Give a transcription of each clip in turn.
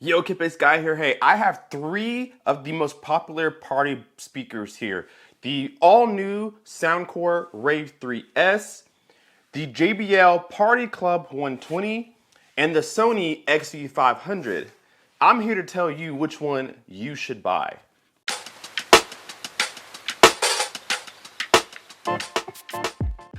Yo, Kip-Based Guy here. Hey, I have three of the most popular party speakers here. The all-new Soundcore Rave 3S, the JBL Party Club 120, and the Sony XV500. I'm here to tell you which one you should buy.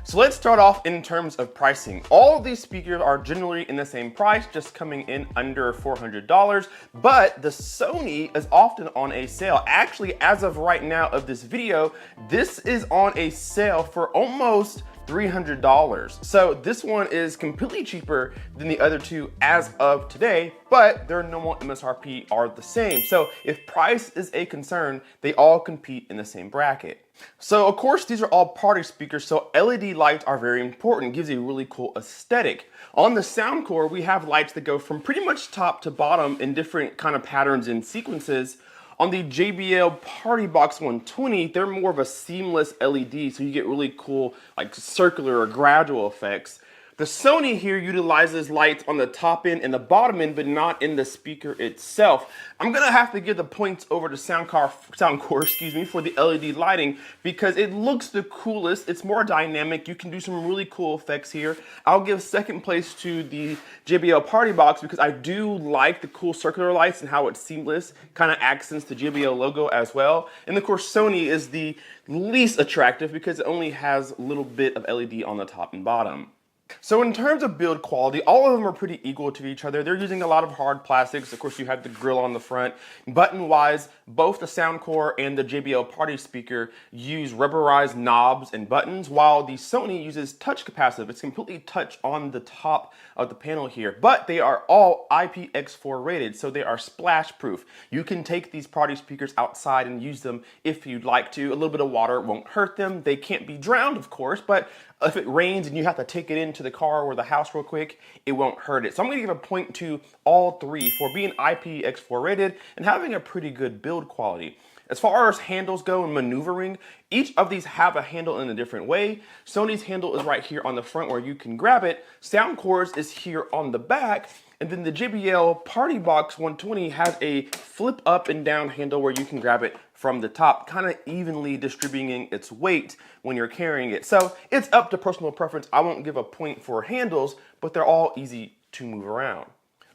So let's start off in terms of pricing. All of these speakers are generally in the same price, just coming in under $400, but the Sony is often on a sale. Actually, as of right now of this video, this is on a sale for almost $300. So this one is completely cheaper than the other two as of today, but their normal MSRP are the same. So if price is a concern, they all compete in the same bracket. So of course, these are all party speakers, so LED lights are very important. It gives you a really cool aesthetic. On the Soundcore, we have lights that go from pretty much top to bottom in different kind of patterns and sequences. On the JBL Party Box 120, they're more of a seamless LED, so you get really cool like circular or gradual effects. The Sony here utilizes lights on the top end and the bottom end, but not in the speaker itself. I'm gonna have to give the points over to Soundcore, for the LED lighting because it looks the coolest. It's more dynamic. You can do some really cool effects here. I'll give second place to the JBL Party Box because I do like the cool circular lights and how it's seamless, kind of accents the JBL logo as well. And of course, Sony is the least attractive because it only has a little bit of LED on the top and bottom. So in terms of build quality, all of them are pretty equal to each other. They're using a lot of hard plastics. Of course, you have the grill on the front. Button-wise, both the Soundcore and the JBL Party speaker use rubberized knobs and buttons, while the Sony uses touch capacitive. It's completely touch on the top of the panel here, but they are all IPX4 rated, so they are splash proof. You can take these party speakers outside and use them if you'd like to. A little bit of water won't hurt them. They can't be drowned, of course, but if it rains and you have to take it into the car or the house real quick, it won't hurt it. So I'm gonna give a point to all three for being IPX4 rated and having a pretty good build quality. As far as handles go and maneuvering, each of these have a handle in a different way. Sony's handle is right here on the front where you can grab it. Soundcore's is here on the back. And then the JBL Party Box 120 has a flip up and down handle where you can grab it from the top, kind of evenly distributing its weight when you're carrying it. So it's up to personal preference. I won't give a point for handles, but they're all easy to move around.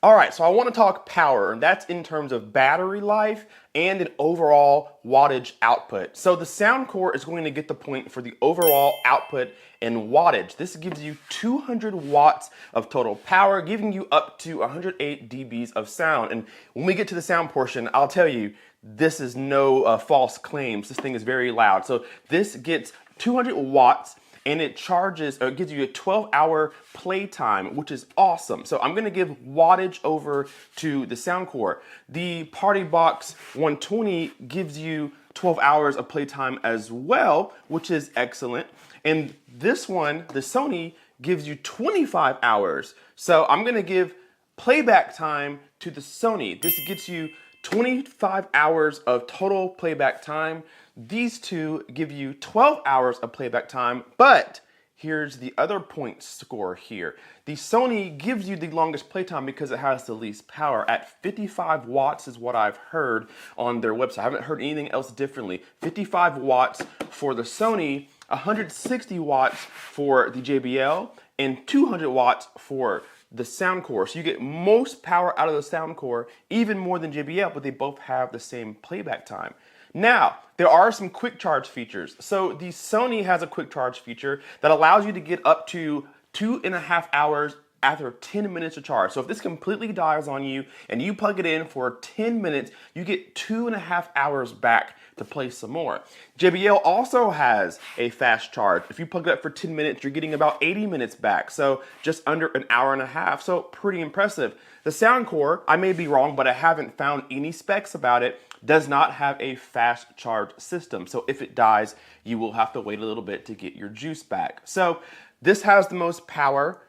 All right, so I want to talk power, and that's in terms of battery life and an overall wattage output. So the Soundcore is going to get the point for the overall output and wattage. This gives you 200 watts of total power, giving you up to 108 dBs of sound. And when we get to the sound portion, I'll tell you, this is no false claims. This thing is very loud. So this gets 200 watts and it charges, or it gives you a 12-hour playtime, which is awesome. So I'm gonna give wattage over to the Soundcore. The Party Box 120 gives you 12 hours of playtime as well, which is excellent. And this one, the Sony, gives you 25 hours. So I'm gonna give playback time to the Sony. This gets you 25 hours of total playback time. These two give you 12 hours of playback time, but here's the other point score here. The Sony gives you the longest playtime because it has the least power. At 55 watts is what I've heard on their website. I haven't heard anything else differently. 55 watts for the Sony, 160 watts for the JBL, and 200 watts for the Soundcore. So you get most power out of the Soundcore, even more than JBL, but they both have the same playback time. Now, there are some quick charge features. So the Sony has a quick charge feature that allows you to get up to 2.5 hours after 10 minutes of charge. So if this completely dies on you and you plug it in for 10 minutes, you get 2.5 hours back to play some more. JBL also has a fast charge. If you plug it up for 10 minutes, you're getting about 80 minutes back. So just under an hour and a half. So pretty impressive. The Soundcore, I may be wrong, but I haven't found any specs about it, does not have a fast charge system. So if it dies, you will have to wait a little bit to get your juice back. So this has the most power.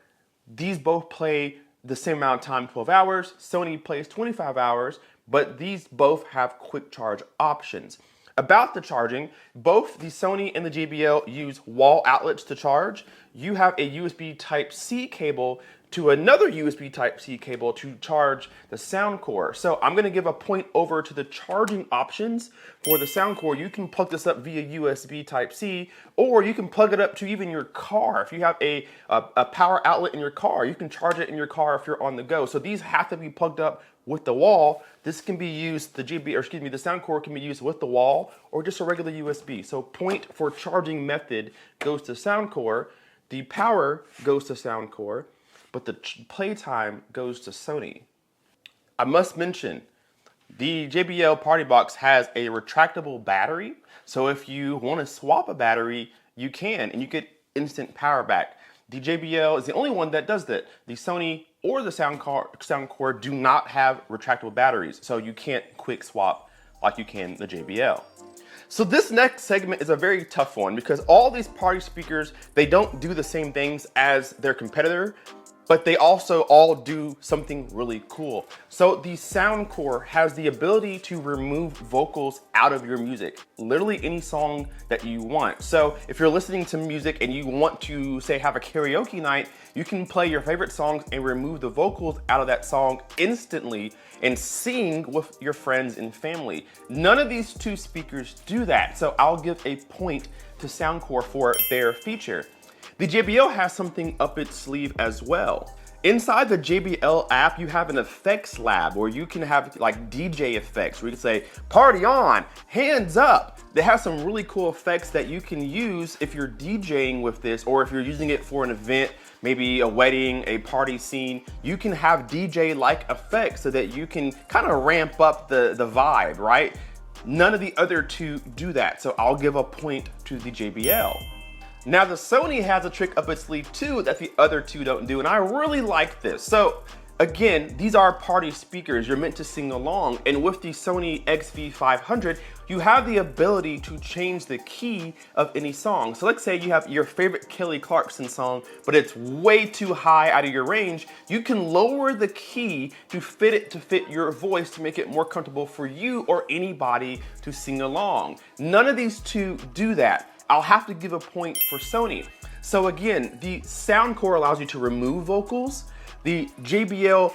These both play the same amount of time, 12 hours. Sony plays 25 hours, but these both have quick charge options. About the charging, both the Sony and the JBL use wall outlets to charge. You have a USB Type-C cable to another USB Type-C cable to charge the Soundcore. So I'm gonna give a point over to the charging options for the Soundcore. You can plug this up via USB Type-C, or you can plug it up to even your car. If you have a power outlet in your car, you can charge it in your car if you're on the go. So these have to be plugged up with the wall. This can be used, the Soundcore can be used with the wall or just a regular USB. So point for charging method goes to Soundcore, the power goes to Soundcore, but the playtime goes to Sony. I must mention, the JBL Party Box has a retractable battery. So if you want to swap a battery, you can, and you get instant power back. The JBL is the only one that does that. The Sony or the Soundcore do not have retractable batteries, so you can't quick swap like you can the JBL. So this next segment is a very tough one because all these party speakers, they don't do the same things as their competitor, but they also all do something really cool. So the Soundcore has the ability to remove vocals out of your music, literally any song that you want. So if you're listening to music and you want to, say, have a karaoke night, you can play your favorite songs and remove the vocals out of that song instantly and sing with your friends and family. None of these two speakers do that, so I'll give a point to Soundcore for their feature. The JBL has something up its sleeve as well. Inside the JBL app, you have an effects lab where you can have like DJ effects where you can say, party on, hands up. They have some really cool effects that you can use if you're DJing with this, or if you're using it for an event, maybe a wedding, a party scene. You can have DJ-like effects so that you can kind of ramp up the vibe, right? None of the other two do that, so I'll give a point to the JBL. Now the Sony has a trick up its sleeve too that the other two don't do, and I really like this. So again, these are party speakers, you're meant to sing along, and with the Sony XV500, you have the ability to change the key of any song. So let's say you have your favorite Kelly Clarkson song, but it's way too high out of your range. You can lower the key to fit your voice to make it more comfortable for you or anybody to sing along. None of these two do that. I'll have to give a point for Sony. So again, the Soundcore allows you to remove vocals. The JBL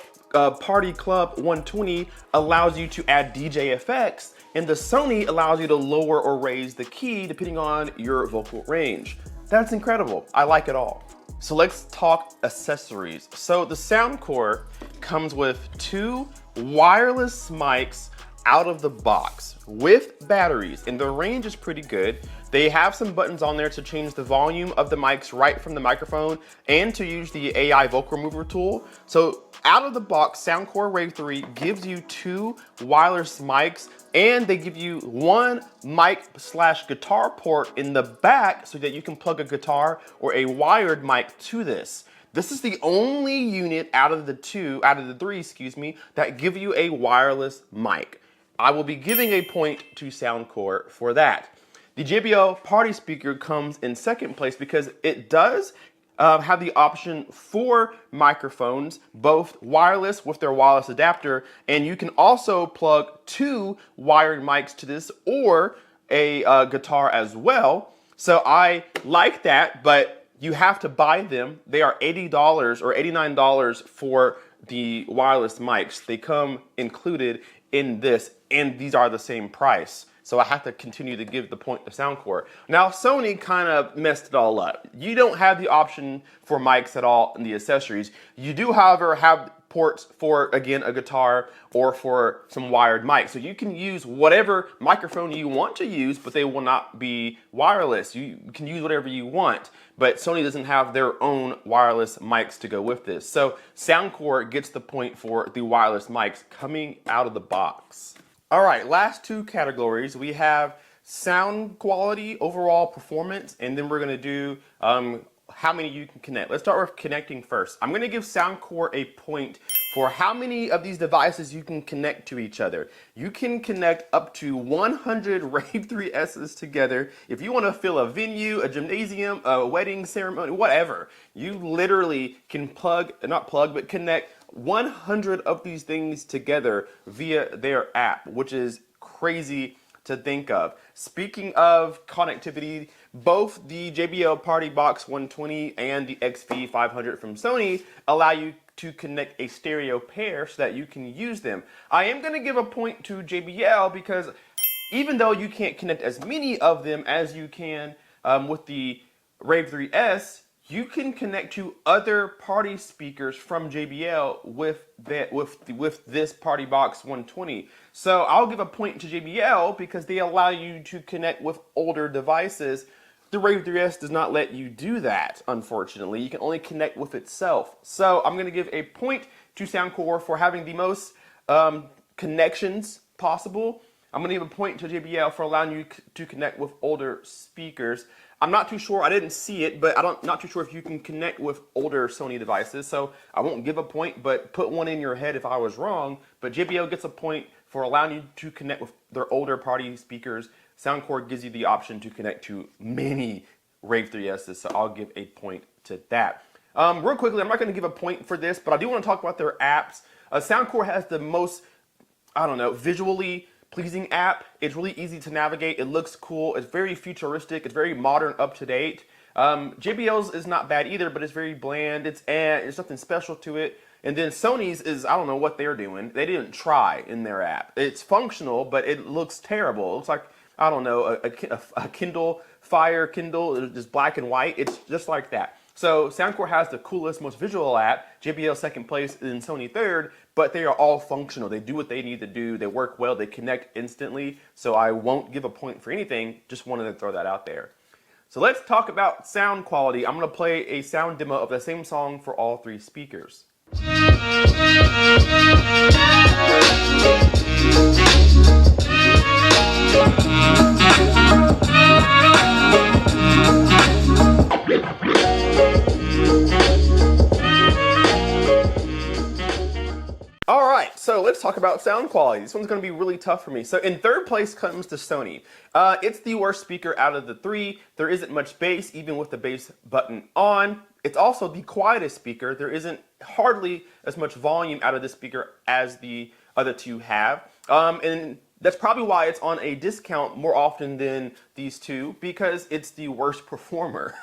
Party Club 120 allows you to add DJ effects, and the Sony allows you to lower or raise the key depending on your vocal range. That's incredible. I like it all. So let's talk accessories. So the Soundcore comes with 2 wireless mics out of the box with batteries, and the range is pretty good. They have some buttons on there to change the volume of the mics right from the microphone and to use the AI vocal remover tool. So out of the box, Soundcore Rave 3 gives you 2 wireless mics, and they give you 1 mic/guitar port in the back so that you can plug a guitar or a wired mic to this. This is the only unit out of the 3, that give you a wireless mic. I will be giving a point to Soundcore for that. The JBL Party Speaker comes in second place because it does have the option for microphones, both wireless with their wireless adapter, and you can also plug 2 wired mics to this or a guitar as well. So I like that, but you have to buy them. They are $80 or $89 for the wireless mics. They come included in this, and these are the same price. So I have to continue to give the point to Soundcore. Now Sony kind of messed it all up. You don't have the option for mics at all in the accessories. You do, however, have ports for, again, a guitar or for some wired mics. So you can use whatever microphone you want to use, but they will not be wireless. You can use whatever you want, but Sony doesn't have their own wireless mics to go with this. So Soundcore gets the point for the wireless mics coming out of the box. All right, last 2 categories. We have sound quality, overall performance, and then we're gonna do how many you can connect. Let's start with connecting first. I'm gonna give Soundcore a point for how many of these devices you can connect to each other. You can connect up to 100 Rave 3S's together. If you wanna fill a venue, a gymnasium, a wedding ceremony, whatever, you literally can connect 100 of these things together via their app, which is crazy to think of. Speaking of connectivity, both the JBL Party Box 120 and the XV500 from Sony allow you to connect a stereo pair so that you can use them. I am going to give a point to JBL because even though you can't connect as many of them as you can with the Rave 3S, you can connect to other party speakers from JBL with this Party Box 120. So I'll give a point to JBL because they allow you to connect with older devices. The Rave 3S does not let you do that, unfortunately. You can only connect with itself. So I'm going to give a point to Soundcore for having the most connections possible. I'm going to give a point to JBL for allowing you to connect with older speakers. I'm not too sure, I didn't see it, but not too sure if you can connect with older Sony devices, so I won't give a point, but put one in your head if I was wrong. But JBL gets a point for allowing you to connect with their older party speakers. Soundcore gives you the option to connect to many Rave 3Ss, so I'll give a point to that. Real quickly, I'm not going to give a point for this, but I do want to talk about their apps. Soundcore has the most, I don't know, visually pleasing app. It's really easy to navigate. It looks cool. It's very futuristic. It's very modern, up to date. JBL's is not bad either, but it's very bland. There's nothing special to it. And then Sony's is, I don't know what they're doing. They didn't try in their app. It's functional, but it looks terrible. It looks like, I don't know, a Kindle Fire Kindle, just black and white. It's just like that. So Soundcore has the coolest, most visual app. JBL second place and Sony third, but they are all functional. They do what they need to do. They work well. They connect instantly. So I won't give a point for anything. Just wanted to throw that out there. So let's talk about sound quality. I'm going to play a sound demo of the same song for all three speakers. All right, so let's talk about sound quality. This one's going to be really tough for me. So in third place comes to Sony. It's the worst speaker out of the three. There isn't much bass, even with the bass button on. It's also the quietest speaker. There isn't hardly as much volume out of this speaker as the other two have. And that's probably why it's on a discount more often than these two, because it's the worst performer.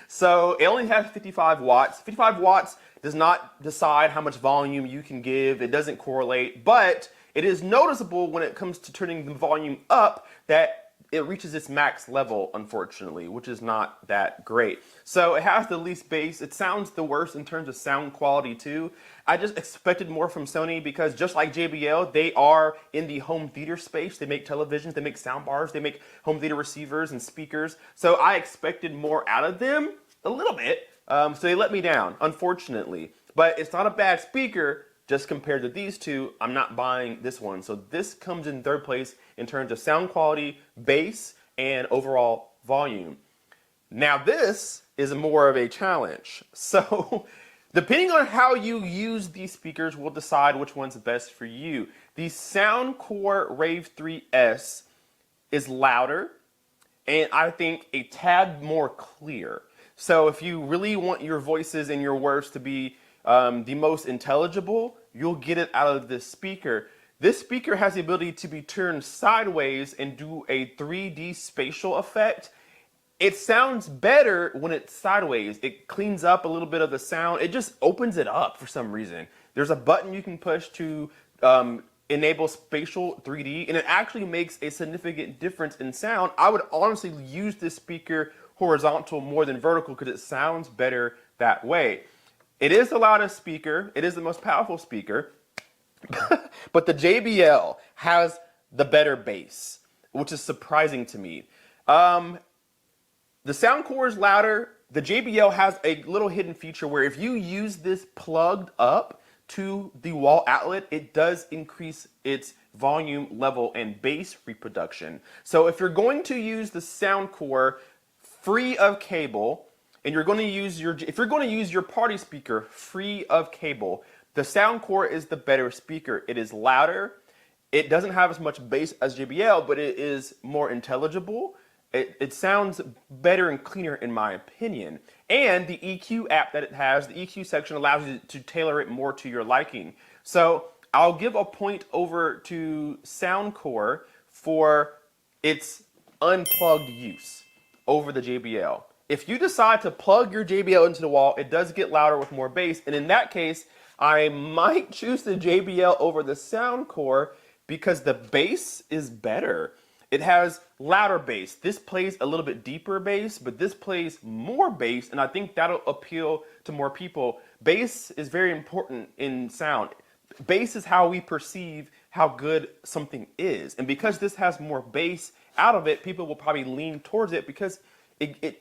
So it only has 55 watts. 55 watts does not decide how much volume you can give. It doesn't correlate, but it is noticeable when it comes to turning the volume up that it reaches its max level, unfortunately, which is not that great. So it has the least bass. It sounds the worst in terms of sound quality too. I just expected more from Sony because just like JBL, they are in the home theater space. They make televisions, they make sound bars, they make home theater receivers and speakers. So I expected more out of them, a little bit. So they let me down, unfortunately. But it's not a bad speaker. Just compared to these two, I'm not buying this one. So this comes in third place in terms of sound quality, bass, and overall volume. Now this is more of a challenge. So depending on how you use these speakers will decide which one's best for you. The Soundcore Rave 3S is louder and I think a tad more clear. So if you really want your voices and your words to be the most intelligible, you'll get it out of this speaker. This speaker has the ability to be turned sideways and do a 3D spatial effect. It sounds better when it's sideways. It cleans up a little bit of the sound. It just opens it up for some reason. There's a button you can push to enable spatial 3D, and it actually makes a significant difference in sound. I would honestly use this speaker horizontal more than vertical because it sounds better that way. It is the loudest speaker. It is the most powerful speaker. But the JBL has the better bass, which is surprising to me. The Soundcore is louder. The JBL has a little hidden feature where if you use this plugged up to the wall outlet, it does increase its volume level and bass reproduction. So if you're going to use the Soundcore free of cable, and you're going to use if you're going to use your party speaker free of cable, the Soundcore is the better speaker. It is louder. It doesn't have as much bass as JBL, but it is more intelligible. It sounds better and cleaner in my opinion. And the EQ app that it has, the EQ section allows you to tailor it more to your liking. So I'll give a point over to Soundcore for it's unplugged use over the JBL. If you decide to plug your JBL into the wall, it does get louder with more bass. And in that case, I might choose the JBL over the Soundcore because the bass is better. It has louder bass. This plays a little bit deeper bass, but this plays more bass, and I think that'll appeal to more people. Bass is very important in sound. Bass is how we perceive how good something is. And because this has more bass out of it, people will probably lean towards it because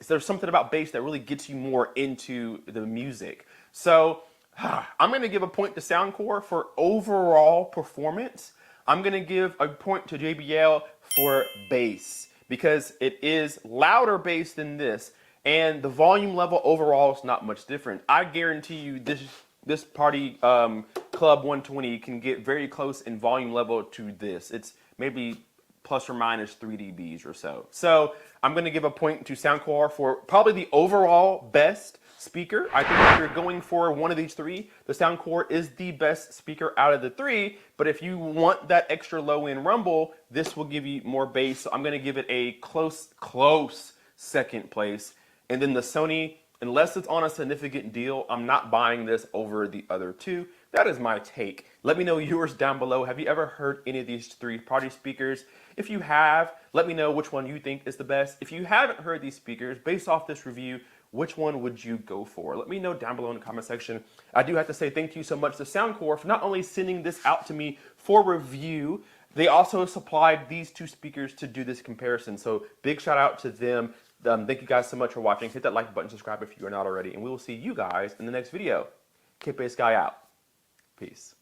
there's something about bass that really gets you more into the music. So I'm going to give a point to Soundcore for overall performance. I'm going to give a point to JBL for bass because it is louder bass than this, and the volume level overall is not much different. I guarantee you this Party Club 120 can get very close in volume level to this. It's maybe plus or minus 3 dBs or so. So I'm going to give a point to Soundcore for probably the overall best speaker. I think if you're going for one of these three, the Soundcore is the best speaker out of the three. But if you want that extra low end rumble, this will give you more bass. So I'm going to give it a close second place. And then the Sony, unless it's on a significant deal, I'm not buying this over the other two. That is my take. Let me know yours down below. Have you ever heard any of these three party speakers? If you have, let me know which one you think is the best. If you haven't heard these speakers, based off this review, which one would you go for? Let me know down below in the comment section. I do have to say thank you so much to Soundcore for not only sending this out to me for review, they also supplied these two speakers to do this comparison. So big shout out to them. Thank you guys so much for watching. Hit that like button, subscribe if you are not already, and we will see you guys in the next video. Kid Bass Guy out. Peace.